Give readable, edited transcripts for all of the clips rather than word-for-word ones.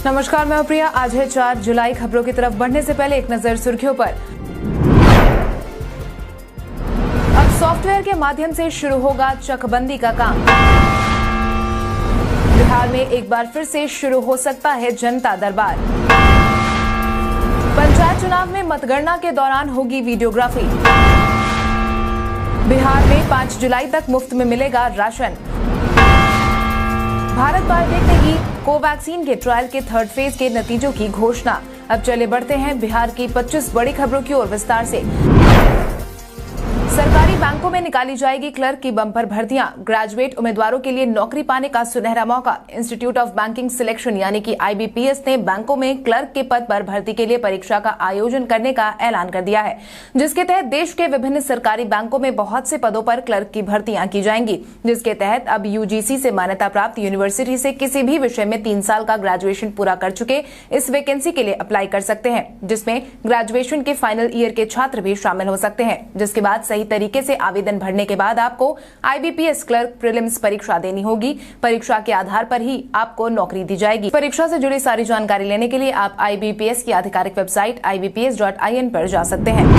नमस्कार, मैं प्रिया। आज है 4 जुलाई। खबरों की तरफ बढ़ने से पहले एक नजर सुर्खियों पर। अब सॉफ्टवेयर के माध्यम से शुरू होगा चकबंदी का काम। बिहार में एक बार फिर से शुरू हो सकता है जनता दरबार। पंचायत चुनाव में मतगणना के दौरान होगी वीडियोग्राफी। बिहार में 5 जुलाई तक मुफ्त में मिलेगा राशन। भारत बायोटेक ने की कोवैक्सीन के ट्रायल के 3rd फेज के नतीजों की घोषणा। अब चले बढ़ते हैं बिहार की 25 बड़ी खबरों की ओर विस्तार से। सरकारी बैंकों में निकाली जाएगी क्लर्क की बम्पर भर्तियां। ग्रेजुएट उम्मीदवारों के लिए नौकरी पाने का सुनहरा मौका। इंस्टीट्यूट ऑफ बैंकिंग सिलेक्शन यानी कि IBPS ने बैंकों में क्लर्क के पद पर भर्ती के लिए परीक्षा का आयोजन करने का ऐलान कर दिया है, जिसके तहत देश के विभिन्न सरकारी बैंकों में बहुत से पदों पर क्लर्क की भर्तियां की जाएंगी। जिसके तहत अब UGC से मान्यता प्राप्त यूनिवर्सिटी से किसी भी विषय में 3 साल का ग्रेजुएशन पूरा कर चुके इस वैकेंसी के लिए अप्लाई कर सकते हैं, जिसमें ग्रेजुएशन के फाइनल ईयर के छात्र भी शामिल हो सकते हैं। जिसके बाद सही तरीके से आवेदन भरने के बाद आपको IBPS क्लर्क प्रीलिम्स परीक्षा देनी होगी। परीक्षा के आधार पर ही आपको नौकरी दी जाएगी। परीक्षा से जुड़ी सारी जानकारी लेने के लिए आप IBPS की आधिकारिक वेबसाइट ibps.in पर जा सकते हैं।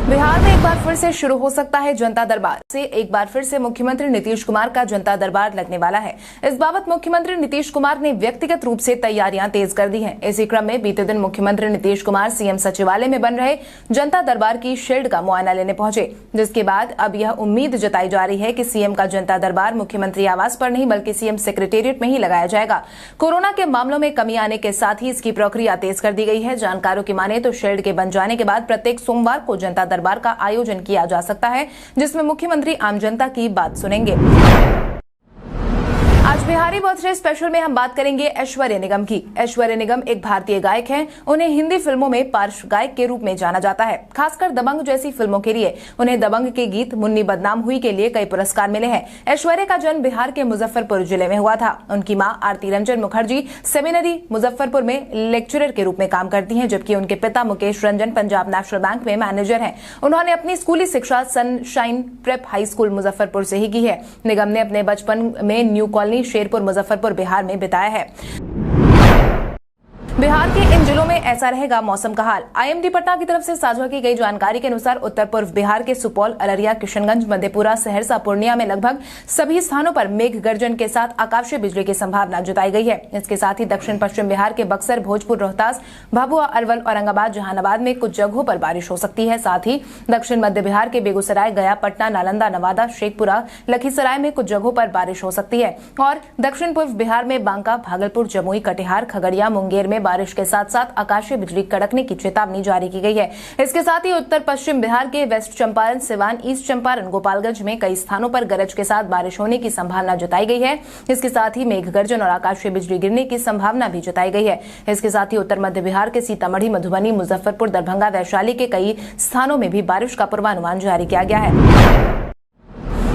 बिहार में एक बार फिर से शुरू हो सकता है जनता दरबार। से एक बार फिर से मुख्यमंत्री नीतीश कुमार का जनता दरबार लगने वाला है। इस बाबत मुख्यमंत्री नीतीश कुमार ने व्यक्तिगत रूप से तैयारियां तेज कर दी हैं। इसी क्रम में बीते दिन मुख्यमंत्री नीतीश कुमार CM सचिवालय में बन रहे जनता दरबार की शेड का मुआयना लेने पहुंचे, जिसके बाद अब यह उम्मीद जताई जा रही है कि CM का जनता दरबार मुख्यमंत्री आवास पर नहीं बल्कि CM सेक्रेटेरिएट में ही लगाया जाएगा। कोरोना के मामलों में कमी आने के साथ ही इसकी प्रक्रिया तेज कर दी गई है। जानकारों की माने तो शेड के बन जाने के बाद प्रत्येक सोमवार को जनता दरबार का आयोजन किया जा सकता है, जिसमें मुख्यमंत्री आम जनता की बात सुनेंगे। आज बिहारी बर्थडे स्पेशल में हम बात करेंगे ऐश्वर्या निगम की। ऐश्वर्या निगम एक भारतीय गायक हैं। उन्हें हिंदी फिल्मों में पार्श्व गायक के रूप में जाना जाता है। खासकर दबंग जैसी फिल्मों के लिए उन्हें दबंग के गीत मुन्नी बदनाम हुई के लिए कई पुरस्कार मिले हैं। ऐश्वर्या का जन्म बिहार के मुजफ्फरपुर जिले में हुआ था। उनकी मां आरती रंजन मुखर्जी सेमिनरी मुजफ्फरपुर में लेक्चरर के रूप में काम करती हैं, जबकि उनके पिता मुकेश रंजन पंजाब नेशनल बैंक में मैनेजर हैं। उन्होंने अपनी स्कूली शिक्षा sunshine prep high school Muzaffarpur से ही की है। निगम ने अपने बचपन में न्यू कॉलोनी शेरपुर मुजफ्फरपुर बिहार में बिताया है। बिहार के इन जिलों में ऐसा रहेगा मौसम का हाल। IMD पटना की तरफ से साझा की गई जानकारी के अनुसार उत्तर पूर्व बिहार के सुपौल, अररिया, किशनगंज, मधेपुरा, सहरसा, पूर्णिया में लगभग सभी स्थानों पर मेघ गर्जन के साथ आकाशीय बिजली की संभावना जताई गई है। इसके साथ ही दक्षिण पश्चिम बिहार के बक्सर, भोजपुर, रोहतास, भभुआ, अरवल, औरंगाबाद, जहानाबाद में कुछ जगहों पर बारिश हो सकती है। साथ ही दक्षिण मध्य बिहार के बेगूसराय, गया, पटना, नालंदा, नवादा, शेखपुरा, लखीसराय में कुछ जगहों पर बारिश हो सकती है। और दक्षिण पूर्व बिहार में बांका, भागलपुर, जमुई, कटिहार, खगड़िया, मुंगेर में बारिश के साथ साथ आकाशीय बिजली कड़कने की चेतावनी जारी की गई है। इसके साथ ही उत्तर पश्चिम बिहार के वेस्ट चंपारण, सिवान, ईस्ट चंपारण, गोपालगंज में कई स्थानों पर गरज के साथ बारिश होने की संभावना जताई गई है। इसके साथ ही मेघ गर्जन और आकाशीय बिजली गिरने की संभावना भी जताई गई है। इसके साथ ही उत्तर मध्य बिहार के सीतामढ़ी, मधुबनी, मुजफ्फरपुर, दरभंगा, वैशाली के कई स्थानों में भी बारिश का पूर्वानुमान जारी किया गया है।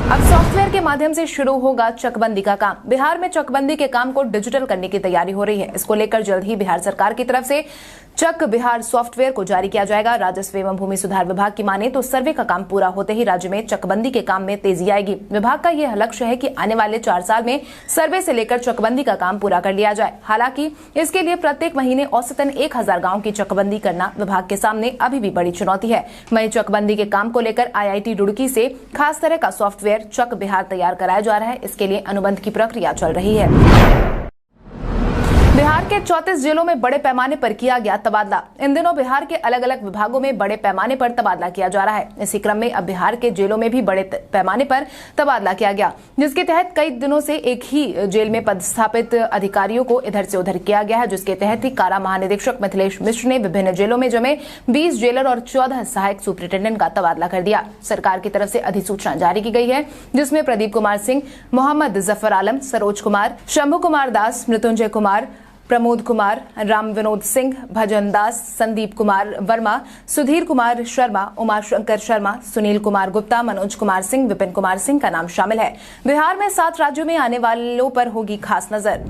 अब सॉफ्टवेयर के माध्यम से शुरू होगा चकबंदी का काम। बिहार में चकबंदी के काम को डिजिटल करने की तैयारी हो रही है। इसको लेकर जल्द ही बिहार सरकार की तरफ से चक बिहार सॉफ्टवेयर को जारी किया जाएगा। राजस्व एवं भूमि सुधार विभाग की माने तो सर्वे का काम पूरा होते ही राज्य में चकबंदी के काम में तेजी आएगी। विभाग का यह लक्ष्य है कि आने वाले 4 साल में सर्वे से लेकर चकबंदी का काम पूरा कर लिया जाए। हालांकि इसके लिए प्रत्येक महीने औसतन 1000 गाँव की चकबंदी करना विभाग के सामने अभी भी बड़ी चुनौती है। वहीं चकबंदी के काम को लेकर IIT रुड़की से खास तरह का सॉफ्टवेयर चक बिहार तैयार कराया जा रहा है। इसके लिए अनुबंध की प्रक्रिया चल रही है। बिहार के 34 जिलों में बड़े पैमाने पर किया गया तबादला। इन दिनों बिहार के अलग अलग विभागों में बड़े पैमाने पर तबादला किया जा रहा है। इसी क्रम में अब बिहार के जेलों में भी बड़े पैमाने पर तबादला किया गया, जिसके तहत कई दिनों से एक ही जेल में पदस्थापित अधिकारियों को इधर से उधर किया गया है। जिसके तहत ही कारा महानिरीक्षक मिथिलेश मिश्र ने विभिन्न जेलों में जमे 20 जेलर और 14 सहायक सुपरिटेंडेंट का तबादला कर दिया। सरकार की तरफ से अधिसूचना जारी की गई है, जिसमें प्रदीप कुमार सिंह, मोहम्मद जफर आलम, सरोज कुमार, शंभू कुमार दास, मृत्युंजय कुमार, प्रमोद कुमार, राम विनोद सिंह, भजन दास, संदीप कुमार वर्मा, सुधीर कुमार शर्मा, उमाशंकर शर्मा, सुनील कुमार गुप्ता, मनोज कुमार सिंह, विपिन कुमार सिंह का नाम शामिल है। बिहार में 7 राज्यों में आने वालों पर होगी खास नजर।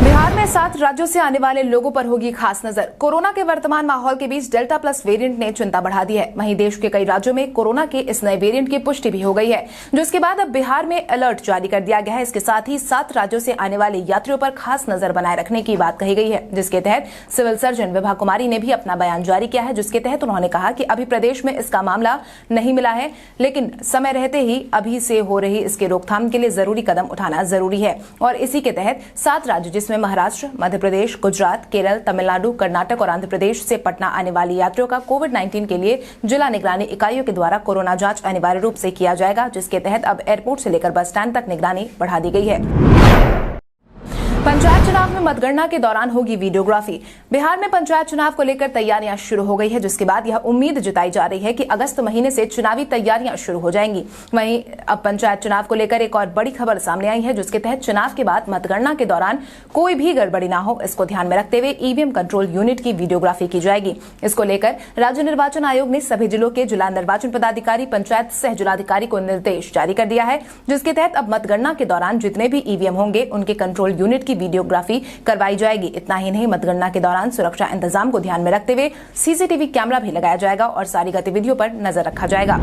बिहार में में 7 राज्यों से आने वाले लोगों पर होगी खास नजर। कोरोना के वर्तमान माहौल के बीच डेल्टा प्लस वेरिएंट ने चिंता बढ़ा दी है। वहीं देश के कई राज्यों में कोरोना के इस नए वेरिएंट की पुष्टि भी हो गई है, जिसके बाद अब बिहार में अलर्ट जारी कर दिया गया है। इसके साथ ही 7 राज्यों से आने वाले यात्रियों पर खास नजर बनाए रखने की बात कही गई है, जिसके तहत सिविल सर्जन विभा कुमारी ने भी अपना बयान जारी किया है, जिसके तहत उन्होंने कहा कि अभी प्रदेश में इसका मामला नहीं मिला है, लेकिन समय रहते ही अभी से हो रही इसके रोकथाम के लिए जरूरी कदम उठाना जरूरी है। और इसी के तहत 7 राज्य जिसमें महाराष्ट्र, मध्य प्रदेश, गुजरात, केरल, तमिलनाडु, कर्नाटक और आंध्र प्रदेश से पटना आने वाले यात्रियों का कोविड-19 के लिए जिला निगरानी इकाइयों के द्वारा कोरोना जांच अनिवार्य रूप से किया जाएगा, जिसके तहत अब एयरपोर्ट से लेकर बस स्टैंड तक निगरानी बढ़ा दी गई है। पंचायत चुनाव में मतगणना के दौरान होगी वीडियोग्राफी। बिहार में पंचायत चुनाव को लेकर तैयारियां शुरू हो गई है, जिसके बाद यह उम्मीद जताई जा रही है कि अगस्त महीने से चुनावी तैयारियां शुरू हो जाएंगी। वहीं अब पंचायत चुनाव को लेकर एक और बड़ी खबर सामने आई है, जिसके तहत चुनाव के बाद मतगणना के दौरान कोई भी गड़बड़ी न हो, इसको ध्यान में रखते हुए ईवीएम कंट्रोल यूनिट की वीडियोग्राफी की जाएगी। इसको लेकर राज्य निर्वाचन आयोग ने सभी जिलों के जिला निर्वाचन पदाधिकारी, पंचायत सह जिलाधिकारी को निर्देश जारी कर दिया है, जिसके तहत अब मतगणना के दौरान जितने भी ईवीएम होंगे उनके कंट्रोल यूनिट की वीडियोग्राफी करवाई जाएगी। इतना ही नहीं, मतगणना के दौरान सुरक्षा इंतजाम को ध्यान में रखते हुए सीसीटीवी कैमरा भी लगाया जाएगा और सारी गतिविधियों पर नजर रखा जाएगा।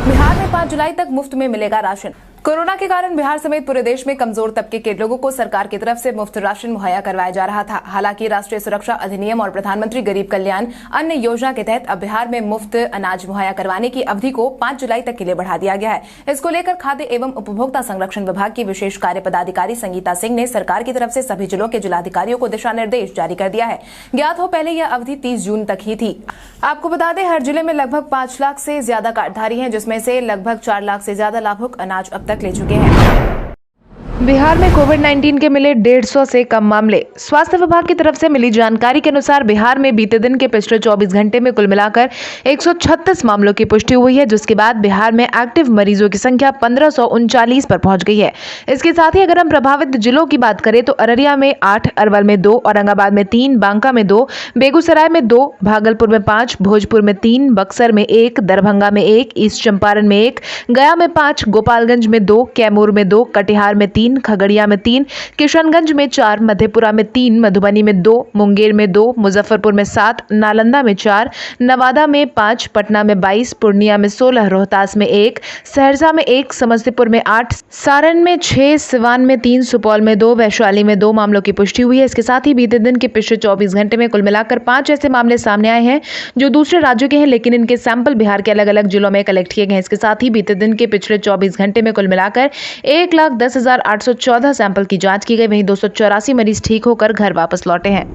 बिहार में 5 जुलाई तक मुफ्त में मिलेगा राशन। कोरोना के कारण बिहार समेत पूरे देश में कमजोर तबके के लोगों को सरकार की तरफ से मुफ्त राशन मुहैया करवाया जा रहा था। हालांकि राष्ट्रीय सुरक्षा अधिनियम और प्रधानमंत्री गरीब कल्याण अन्न योजना के तहत अब बिहार में मुफ्त अनाज मुहैया करवाने की अवधि को 5 जुलाई तक के लिए बढ़ा दिया गया है। इसको लेकर खाद्य एवं उपभोक्ता संरक्षण विभाग की विशेष कार्य पदाधिकारी संगीता सिंह ने सरकार की तरफ से सभी जिलों के जिलाधिकारियों को दिशा निर्देश जारी कर दिया है। ज्ञात हो, पहले यह अवधि 30 जून तक ही थी। आपको बता दें, हर जिले में लगभग 5 लाख से ज्यादा कार्डधारी हैं, जिसमें से लगभग 4 लाख से ज्यादा लाभुक अनाज अब तक ले चुके हैं। बिहार में कोविड-19 के मिले 150 से कम मामले। स्वास्थ्य विभाग की तरफ से मिली जानकारी के अनुसार बिहार में बीते दिन के पिछले 24 घंटे में कुल मिलाकर 136 मामलों की पुष्टि हुई है, जिसके बाद बिहार में एक्टिव मरीजों की संख्या 1539 पर पहुंच गई है। इसके साथ ही अगर हम प्रभावित जिलों की बात करें तो अररिया में 8, अरवल में 2, औरंगाबाद में 3, बांका में 2, बेगूसराय में 2, भागलपुर में 5, भोजपुर में 3, बक्सर में 1, दरभंगा में 1, ईस्ट चंपारण में 1, गया में 5, गोपालगंज में 2, कैमूर में 2, कटिहार में 3, खगड़िया में 3, किशनगंज में 4, मधेपुरा में 3, मधुबनी में 2, मुंगेर में 2, मुजफ्फरपुर में 7, नालंदा में 4, नवादा में 5, पटना में 22, पूर्णिया में 16, रोहतास में 1, सहरसा में 1, समस्तीपुर में 8, सारण में 6, सिवान में 3, सुपौल में 2, वैशाली में 2 मामलों की पुष्टि हुई है। इसके साथ ही बीते दिन के पिछले 24 घंटे में कुल मिलाकर 5 ऐसे मामले सामने आए हैं जो दूसरे राज्यों के हैं, लेकिन इनके सैंपल बिहार के अलग अलग जिलों में कलेक्ट किए गए हैं। इसके साथ ही बीते दिन के पिछले 24 घंटे में कुल मिलाकर 1,10,814 सैंपल की जांच की गई। वहीं 284 मरीज ठीक होकर घर वापस लौटे हैं।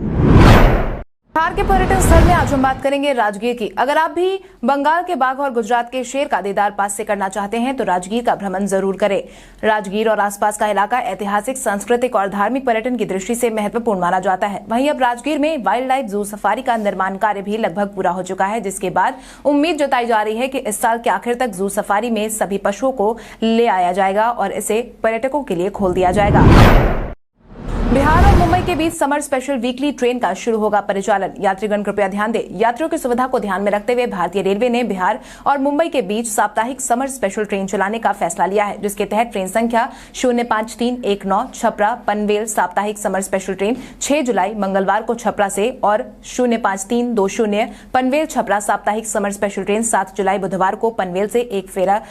बिहार के पर्यटन स्थल में आज हम बात करेंगे राजगीर की। अगर आप भी बंगाल के बाघ और गुजरात के शेर का दीदार पास से करना चाहते हैं तो राजगीर का भ्रमण जरूर करें। राजगीर और आसपास का इलाका ऐतिहासिक, सांस्कृतिक और धार्मिक पर्यटन की दृष्टि से महत्वपूर्ण माना जाता है। वहीं अब राजगीर में वाइल्ड लाइफ जू सफारी का निर्माण कार्य भी लगभग पूरा हो चुका है, जिसके बाद उम्मीद जताई जा रही है कि इस साल के आखिर तक जू सफारी में सभी पशुओं को ले आया जाएगा और इसे पर्यटकों के लिए खोल दिया जाएगा। बिहार और मुंबई के बीच समर स्पेशल वीकली ट्रेन का शुरू होगा परिचालन। यात्रीगण कृपया ध्यान दें, यात्रियों की सुविधा को ध्यान में रखते हुए भारतीय रेलवे ने बिहार और मुंबई के बीच साप्ताहिक समर स्पेशल ट्रेन चलाने का फैसला लिया है, जिसके तहत ट्रेन संख्या 05319 छपरा पनवेल साप्ताहिक समर स्पेशल ट्रेन 6 जुलाई मंगलवार को छपरा से और 05320 पनवेल छपरा साप्ताहिक समर स्पेशल ट्रेन 7 जुलाई बुधवार को पनवेल से एक फेरा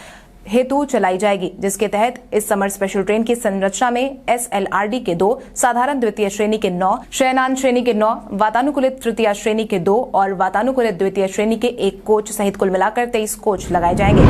हेतु चलाई जाएगी, जिसके तहत इस समर स्पेशल ट्रेन की संरचना में SLRD के 2, साधारण द्वितीय श्रेणी के 9, शयनान श्रेणी के 9, वातानुकूलित तृतीय श्रेणी के 2 और वातानुकूलित द्वितीय श्रेणी के 1 कोच सहित कुल मिलाकर 23 कोच लगाए जाएंगे।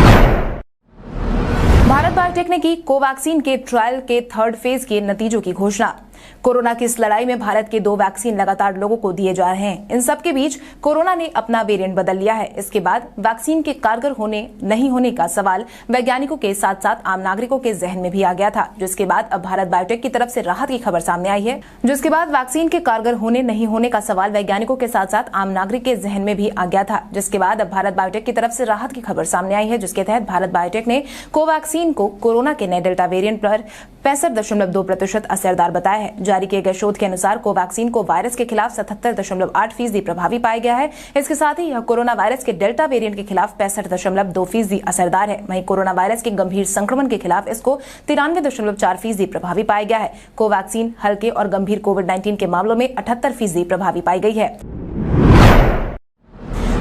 भारत बायोटेक ने की कोवैक्सीन के ट्रायल के 3rd फेज के नतीजों की घोषणा। कोरोना की इस लड़ाई में भारत के 2 वैक्सीन लगातार लोगों को दिए जा रहे हैं। इन सबके बीच कोरोना ने अपना वेरिएंट बदल लिया है। इसके बाद वैक्सीन के कारगर होने नहीं होने का सवाल वैज्ञानिकों के साथ साथ आम नागरिकों के जहन में भी आ गया था, जिसके बाद अब भारत बायोटेक की तरफ से राहत की खबर सामने आई है। जिसके बाद वैक्सीन के कारगर होने नहीं होने का सवाल वैज्ञानिकों के साथ साथ आम नागरिक के जहन में भी आ गया था, जिसके बाद अब भारत बायोटेक की तरफ से राहत की खबर सामने आई है, जिसके तहत भारत बायोटेक ने कोवैक्सीन को कोरोना के नए डेल्टा वेरिएंट पर 65.2% असरदार बताया है। है। जारी किए गए शोध के अनुसार कोवैक्सीन को वायरस के खिलाफ 77.8% प्रभावी पाया गया है। इसके साथ ही यह कोरोना वायरस के डेल्टा वेरिएंट के खिलाफ 65.2% असरदार है। वहीं कोरोना वायरस के गंभीर संक्रमण के खिलाफ इसको 93.4% प्रभावी पाया गया है। कोवैक्सीन हल्के और गंभीर कोविड-19 के मामलों में 78% प्रभावी पाई गई है।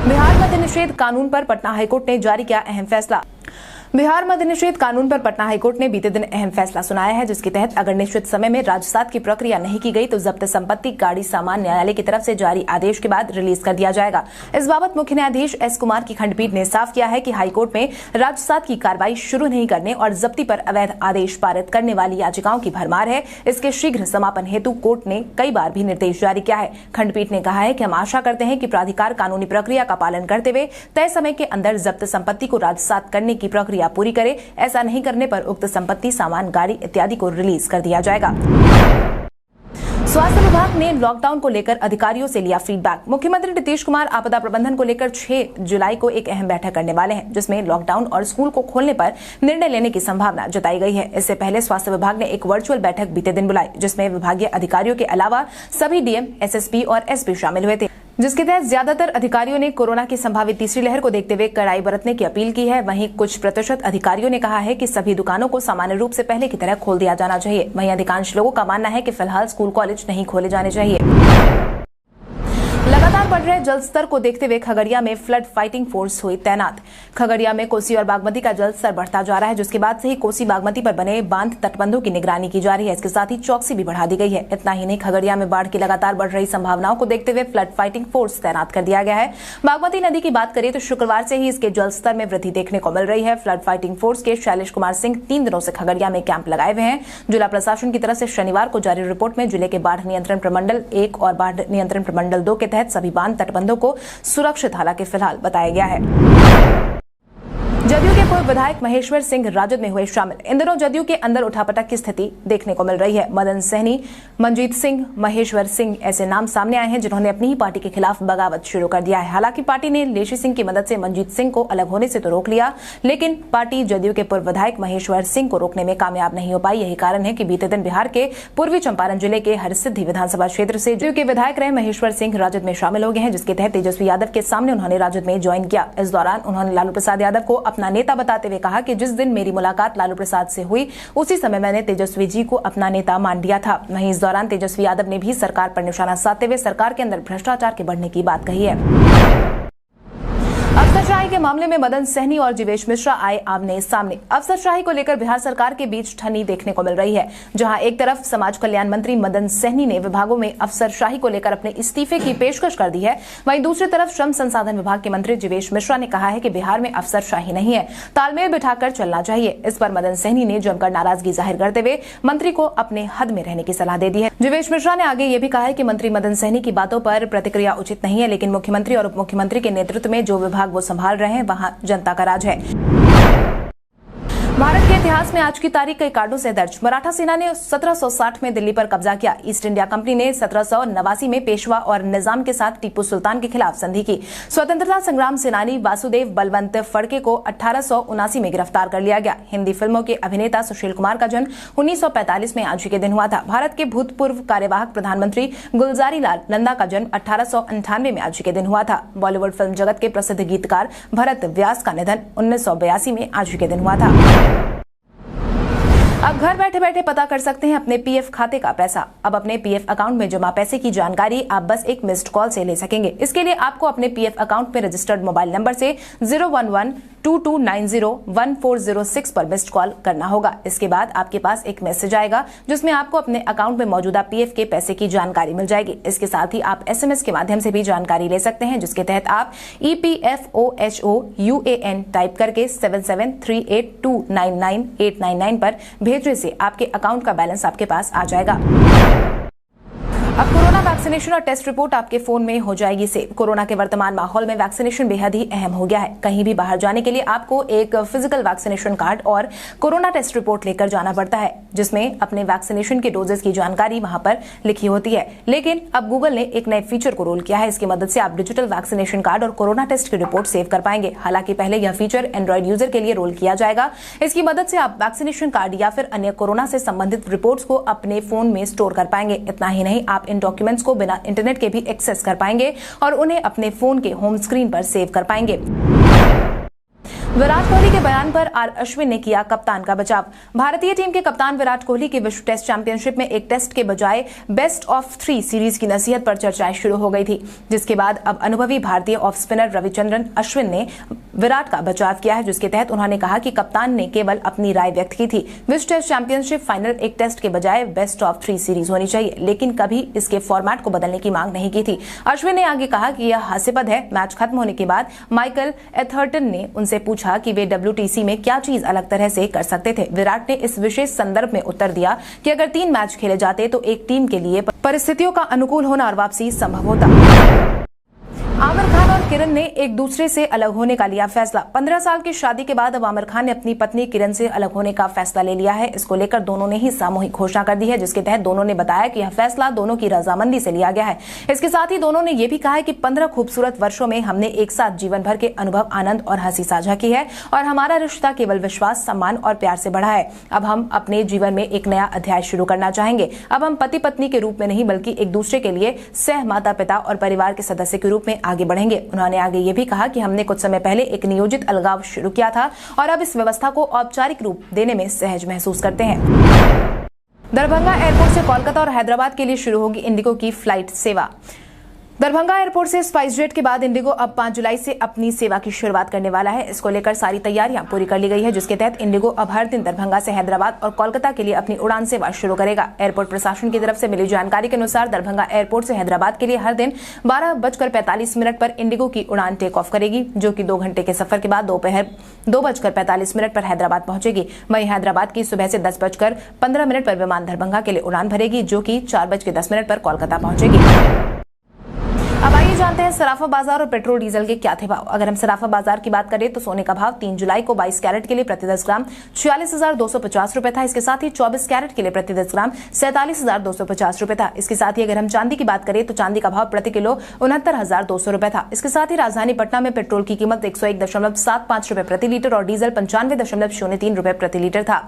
बिहार मद्य निषेध कानून पर पटना हाईकोर्ट ने जारी किया अहम फैसला। बिहार मद्य निषेध कानून पर पटना हाईकोर्ट ने बीते दिन अहम फैसला सुनाया है, जिसके तहत अगर निश्चित समय में राजसात की प्रक्रिया नहीं की गई तो जब्त संपत्ति गाड़ी सामान न्यायालय की तरफ से जारी आदेश के बाद रिलीज कर दिया जाएगा। इस बाबत मुख्य न्यायाधीश एस कुमार की खंडपीठ ने साफ किया है कि हाईकोर्ट में राजसात की कार्रवाई शुरू नहीं करने और जब्ती पर अवैध आदेश पारित करने वाली याचिकाओं की भरमार है। इसके शीघ्र समापन हेतु कोर्ट ने कई बार भी निर्देश जारी किया है। खंडपीठ ने कहा है कि हम आशा करते हैं कि प्राधिकार कानूनी प्रक्रिया का पालन करते हुए तय समय के अंदर जब्त संपत्ति को राजसात करने की प्रक्रिया पूरी करे। ऐसा नहीं करने पर उक्त संपत्ति, सामान, गाड़ी इत्यादि को रिलीज कर दिया जाएगा। स्वास्थ्य विभाग ने लॉकडाउन को लेकर अधिकारियों से लिया फीडबैक। मुख्यमंत्री नीतीश कुमार आपदा प्रबंधन को लेकर 6 जुलाई को एक अहम बैठक करने वाले हैं, जिसमें लॉकडाउन और स्कूल को खोलने पर निर्णय लेने की संभावना जताई गई है। इससे पहले स्वास्थ्य विभाग ने एक वर्चुअल बैठक बीते दिन बुलाई, जिसमें विभागीय अधिकारियों के अलावा सभी डीएम, एसएसपी और एसपी शामिल हुए थे, जिसके तहत ज्यादातर अधिकारियों ने कोरोना की संभावित तीसरी लहर को देखते हुए कड़ाई बरतने की अपील की है। वहीं कुछ प्रतिशत अधिकारियों ने कहा है कि सभी दुकानों को सामान्य रूप से पहले की तरह खोल दिया जाना चाहिए। वहीं अधिकांश लोगों का मानना है कि फिलहाल स्कूल कॉलेज नहीं खोले जाने चाहिए। लगातार बढ़ रहे जल स्तर को देखते हुए खगड़िया में फ्लड फाइटिंग फोर्स हुई तैनात। खगड़िया में कोसी और बागमती का जल स्तर बढ़ता जा रहा है, जिसके बाद से ही कोसी बागमती पर बने बांध तटबंधों की निगरानी की जा रही है। इसके साथ ही चौकसी भी बढ़ा दी गई है। इतना ही नहीं, खगड़िया में बाढ़ की लगातार बढ़ रही संभावनाओं को देखते हुए फ्लड फाइटिंग फोर्स तैनात कर दिया गया है। बागमती नदी की बात करें तो शुक्रवार से ही इसके जल स्तर में वृद्धि देखने को मिल रही है। फ्लड फाइटिंग फोर्स के शैलेश कुमार सिंह 3 दिनों से खगड़िया में कैंप लगाए हुए हैं। जिला प्रशासन की तरफ से शनिवार को जारी रिपोर्ट में जिले के बाढ़ नियंत्रण प्रमंडल 1 और बाढ़ नियंत्रण प्रमंडल 2 के तहत सभी बांध तटबंधों को सुरक्षित हालांकि फिलहाल बताया गया है। जदयू के पूर्व विधायक महेश्वर सिंह राजद में हुए शामिल। इन दिनों जदयू के अंदर उठापटक की स्थिति देखने को मिल रही है। मदन सहनी, मनजीत सिंह, महेश्वर सिंह ऐसे नाम सामने आए हैं जिन्होंने अपनी ही पार्टी के खिलाफ बगावत शुरू कर दिया है। हालांकि पार्टी ने लेशी सिंह की मदद से मनजीत सिंह को अलग होने से तो रोक लिया, लेकिन पार्टी जदयू के पूर्व विधायक महेश्वर सिंह को रोकने में कामयाब नहीं हो पाई। यही कारण है कि बीते दिन बिहार के पूर्वी चंपारण जिले के हरसिद्धि विधानसभा क्षेत्र से जदयू के विधायक रहे महेश्वर सिंह राजद में शामिल हो गए हैं, जिसके तहत तेजस्वी यादव के सामने उन्होंने राजद में ज्वाइन किया। इस दौरान उन्होंने लालू प्रसाद यादव को अपना नेता बताते हुए कहा कि जिस दिन मेरी मुलाकात लालू प्रसाद से हुई उसी समय मैंने तेजस्वी जी को अपना नेता मान लिया था। वहीं इस दौरान तेजस्वी यादव ने भी सरकार पर निशाना साधते हुए सरकार के अंदर भ्रष्टाचार के बढ़ने की बात कही है। अफसरशाही के मामले में मदन सहनी और जीवेश मिश्रा आए आमने सामने। अफसरशाही को लेकर बिहार सरकार के बीच ठनी देखने को मिल रही है, जहां एक तरफ समाज कल्याण मंत्री मदन सहनी ने विभागों में अफसरशाही को लेकर अपने इस्तीफे की पेशकश कर दी है, वहीं दूसरी तरफ श्रम संसाधन विभाग के मंत्री जीवेश मिश्रा ने कहा है कि बिहार में अफसरशाही नहीं है, तालमेल बिठाकर चलना चाहिए। इस पर मदन सहनी ने जमकर नाराजगी जाहिर करते हुए मंत्री को अपने हद में रहने की सलाह दे दी है। जीवेश मिश्रा ने आगे ये भी कहा है कि मंत्री मदन सहनी की बातों पर प्रतिक्रिया उचित नहीं है, लेकिन मुख्यमंत्री और उप मुख्यमंत्री के नेतृत्व में जो विभाग वो संभाल रहे हैं वहां जनता का राज है। भारत के इतिहास में आज की तारीख कई कांडों से दर्ज। मराठा सेना ने 1760 में दिल्ली पर कब्जा किया। ईस्ट इंडिया कंपनी ने 1789 में पेशवा और निजाम के साथ टीपू सुल्तान के खिलाफ संधि की। स्वतंत्रता संग्राम सेनानी वासुदेव बलवंत फड़के को 1879 में गिरफ्तार कर लिया गया। हिंदी फिल्मों के अभिनेता सुशील कुमार का जन्म 1945 में आज ही के दिन हुआ था। भारत के भूतपूर्व कार्यवाहक प्रधानमंत्री गुलजारी लाल नंदा का जन्म 1898 में आज ही के दिन हुआ था। बॉलीवुड फिल्म जगत के प्रसिद्ध गीतकार भरत व्यास का निधन 1982 में आज ही के दिन हुआ था। अब घर बैठे बैठे पता कर सकते हैं अपने पीएफ खाते का पैसा। अब अपने पीएफ अकाउंट में जमा पैसे की जानकारी आप बस एक मिस्ड कॉल से ले सकेंगे। इसके लिए आपको अपने पीएफ अकाउंट में रजिस्टर्ड मोबाइल नंबर से 011-2290-1406 पर मिस्ड कॉल करना होगा। इसके बाद आपके पास एक मैसेज आएगा जिसमें आपको अपने अकाउंट में मौजूदा पीएफ के पैसे की जानकारी मिल जाएगी। इसके साथ ही आप एसएमएस के माध्यम से भी जानकारी ले सकते हैं, जिसके तहत आप EPFOHOUAN टाइप करके 7738299899 पर भेजने से आपके अकाउंट का बैलेंस आपके पास आ जाएगा। अब कोरोना वैक्सीनेशन और टेस्ट रिपोर्ट आपके फोन में हो जाएगी सेव। कोरोना के वर्तमान माहौल में वैक्सीनेशन बेहद ही अहम हो गया है। कहीं भी बाहर जाने के लिए आपको एक फिजिकल वैक्सीनेशन कार्ड और कोरोना टेस्ट रिपोर्ट लेकर जाना पड़ता है, जिसमें अपने वैक्सीनेशन के डोजेस की जानकारी वहां पर लिखी होती है। लेकिन अब गूगल ने एक नए फीचर को रोल किया है। इसकी मदद से आप डिजिटल वैक्सीनेशन कार्ड और कोरोना टेस्ट की रिपोर्ट सेव कर पाएंगे। हालांकि पहले यह फीचर एंड्रॉइड यूजर के लिए रोल किया जाएगा। इसकी मदद से आप वैक्सीनेशन कार्ड या फिर अन्य कोरोना से संबंधित रिपोर्ट्स को अपने फोन में स्टोर कर पाएंगे। इतना ही नहीं, आप इन डॉक्यूमेंट्स को बिना इंटरनेट के भी एक्सेस कर पाएंगे और उन्हें अपने फोन के होम स्क्रीन पर सेव कर पाएंगे। विराट कोहली के बयान पर आर अश्विन ने किया कप्तान का बचाव। भारतीय टीम के कप्तान विराट कोहली की विश्व टेस्ट चैंपियनशिप में एक टेस्ट के बजाय बेस्ट ऑफ 3 सीरीज की नसीहत पर चर्चाएं शुरू हो गई थी, जिसके बाद अब अनुभवी भारतीय ऑफ स्पिनर रविचंद्रन अश्विन ने विराट का बचाव किया है, जिसके तहत उन्होंने कहा कि कप्तान ने केवल अपनी राय व्यक्त की थी। विश्व टेस्ट चैंपियनशिप फाइनल एक टेस्ट के बजाय बेस्ट ऑफ 3 सीरीज होनी चाहिए, लेकिन कभी इसके फॉर्मेट को बदलने की मांग नहीं की थी। अश्विन ने आगे कहा कि यह हास्यास्पद है। मैच खत्म होने के बाद माइकल एथर्टन ने उनसे पूछा कि वे WTC में क्या चीज अलग तरह से कर सकते थे। विराट ने इस विशेष संदर्भ में उत्तर दिया कि अगर 3 मैच खेले जाते तो एक टीम के लिए परिस्थितियों का अनुकूल होना और वापसी संभव होता। आमिर खान और किरण ने एक दूसरे से अलग होने का लिया फैसला। 15 साल की शादी के बाद अब आमिर खान ने अपनी पत्नी किरण से अलग होने का फैसला ले लिया है। इसको लेकर दोनों ने ही सामूहिक घोषणा कर दी है, जिसके तहत दोनों ने बताया कि यह फैसला दोनों की रजामंदी से लिया गया है। इसके साथ ही दोनों ने यह भी कहा है कि 15 खूबसूरत वर्षों में हमने एक साथ जीवन भर के अनुभव, आनंद और हंसी साझा की है और हमारा रिश्ता केवल विश्वास, सम्मान और प्यार से बढ़ा है। अब हम अपने जीवन में एक नया अध्याय शुरू करना चाहेंगे। अब हम पति पत्नी के रूप में नहीं, बल्कि एक दूसरे के लिए सह माता पिता और परिवार के सदस्य के रूप में आगे बढ़ेंगे। उन्होंने आगे ये भी कहा कि हमने कुछ समय पहले एक नियोजित अलगाव शुरू किया था और अब इस व्यवस्था को औपचारिक रूप देने में सहज महसूस करते हैं। दरभंगा एयरपोर्ट से कोलकाता और हैदराबाद के लिए शुरू होगी इंडिगो की फ्लाइट सेवा। दरभंगा एयरपोर्ट से स्पाइसजेट के बाद इंडिगो अब 5 जुलाई से अपनी सेवा की शुरुआत करने वाला है। इसको लेकर सारी तैयारियां पूरी कर ली गई है, जिसके तहत इंडिगो अब हर दिन दरभंगा से हैदराबाद और कोलकाता के लिए अपनी उड़ान सेवा शुरू करेगा। एयरपोर्ट प्रशासन की तरफ से मिली जानकारी के अनुसार दरभंगा एयरपोर्ट से हैदराबाद के लिए हर दिन 12:45 पर इंडिगो की उड़ान टेक ऑफ करेगी, जो कि 2 घंटे के सफर के बाद दोपहर 2:45 पर हैदराबाद पहुंचेगी। वहीं हैदराबाद की सुबह से 10:15 पर विमान दरभंगा के लिए उड़ान भरेगी, जो कि 4:10 पर कोलकाता पहुंचेगी। अब आइए जानते हैं सराफा बाजार और पेट्रोल डीजल के क्या थे भाव। अगर हम सराफा बाजार की बात करें तो सोने का भाव 3 जुलाई को 22 कैरेट के लिए प्रति 10 ग्राम 46,250 रुपए था। इसके साथ ही 24 कैरेट के लिए प्रति 10 ग्राम 47,250 रुपए था। इसके साथ ही अगर हम चांदी की बात करें तो चांदी का भाव प्रति किलो 69,200 रुपए था। इसके साथ ही राजधानी पटना में पेट्रोल की कीमत 101.75 रुपए प्रति लीटर और डीजल 95.03 रुपए प्रति लीटर था।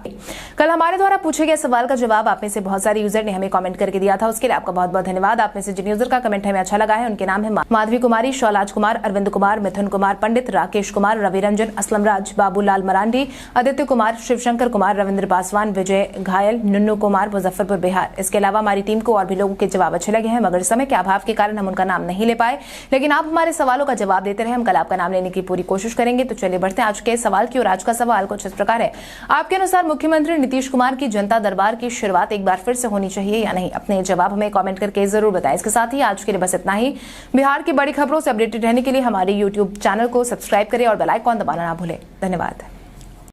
कल हमारे द्वारा पूछे गए सवाल का जवाब आप में से बहुत सारे यूजर ने हमें कमेंट करके दिया था, उसके लिए आपका बहुत बहुत धन्यवाद। आप में से जिन यूजर का कमेंट हमें अच्छा लगा है उनके नाम है माधवी कुमारी, शौलाज कुमार, अरविंद कुमार, मिथुन कुमार पंडित, राकेश कुमार, रवि रंजन, असलम राज, बाबूलाल मरांडी, आदित्य कुमार, शिवशंकर कुमार, रविंद्र पासवान, विजय घायल, नुन्नू कुमार, मुजफ्फरपुर बिहार। इसके अलावा हमारी टीम को और भी लोगों के जवाब अच्छे लगे हैं, मगर समय के अभाव के कारण हम उनका नाम नहीं ले पाए, लेकिन आप हमारे सवालों का जवाब देते रहे। हम कल आपका नाम लेने की पूरी कोशिश करेंगे। तो चलिए बढ़ते हैं आज के सवाल की ओर। आज का सवाल कुछ इस प्रकार है, आपके अनुसार मुख्यमंत्री नीतीश कुमार की जनता दरबार की शुरुआत एक बार फिर से होनी चाहिए या नहीं? अपने जवाब हमें कमेंट करके जरूर बताएं। इसके साथ ही आज के लिए बस इतना ही। बिहार की बड़ी खबरों से अपडेटेड रहने के लिए हमारे YouTube चैनल को सब्सक्राइब करें और बेल आइकन दबाना ना भूलें। धन्यवाद।